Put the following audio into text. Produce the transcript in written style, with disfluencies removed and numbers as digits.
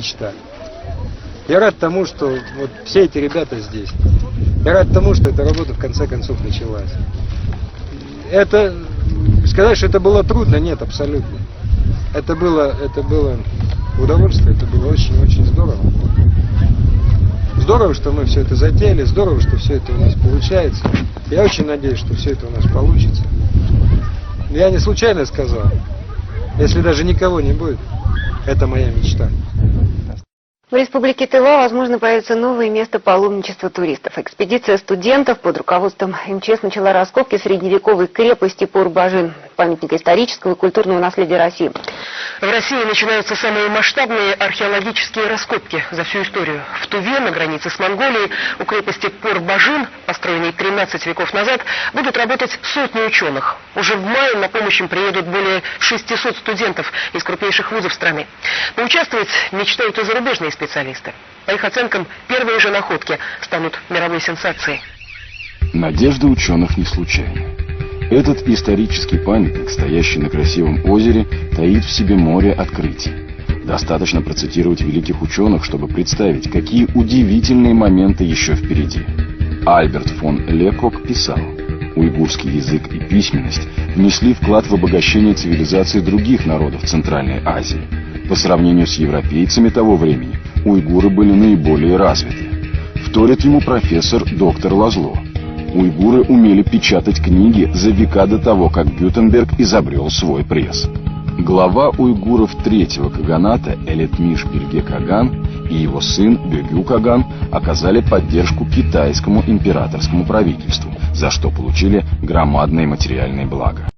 мечта. Я рад тому, что вот все эти ребята здесь. Я рад тому, что эта работа в конце концов началась. Это, сказать, что это было трудно, нет, абсолютно. Это было удовольствие, это было очень-очень здорово. Здорово, что мы все это затеяли, здорово, что все это у нас получается. Я очень надеюсь, что все это у нас получится. Я не случайно сказал, если даже никого не будет, это моя мечта. В Республике Тыва, возможно, появится новое место паломничества туристов. Экспедиция студентов под руководством МЧС начала раскопки средневековой крепости Пур-Бажин, памятника исторического и культурного наследия России. В России начинаются самые масштабные археологические раскопки за всю историю. В Туве, на границе с Монголией, у крепости Пур-Бажин, построенной 13 веков назад, будут работать сотни ученых. Уже в мае на помощь им приедут более 600 студентов из крупнейших вузов страны. Поучаствовать мечтают и зарубежные специалисты. По их оценкам, первые же находки станут мировой сенсацией. Надежда ученых не случайна. Этот исторический памятник, стоящий на красивом озере, таит в себе море открытий. Достаточно процитировать великих ученых, чтобы представить, какие удивительные моменты еще впереди. Альберт фон Лекок писал: уйгурский язык и письменность внесли вклад в обогащение цивилизации других народов Центральной Азии. По сравнению с европейцами того времени, уйгуры были наиболее развиты. Вторит ему профессор доктор Лазло. Уйгуры умели печатать книги за века до того, как Гютенберг изобрел свой пресс. Глава уйгуров третьего каганата Элетмиш Бельге Каган и его сын Бегю Каган оказали поддержку китайскому императорскому правительству, за что получили громадные материальные блага.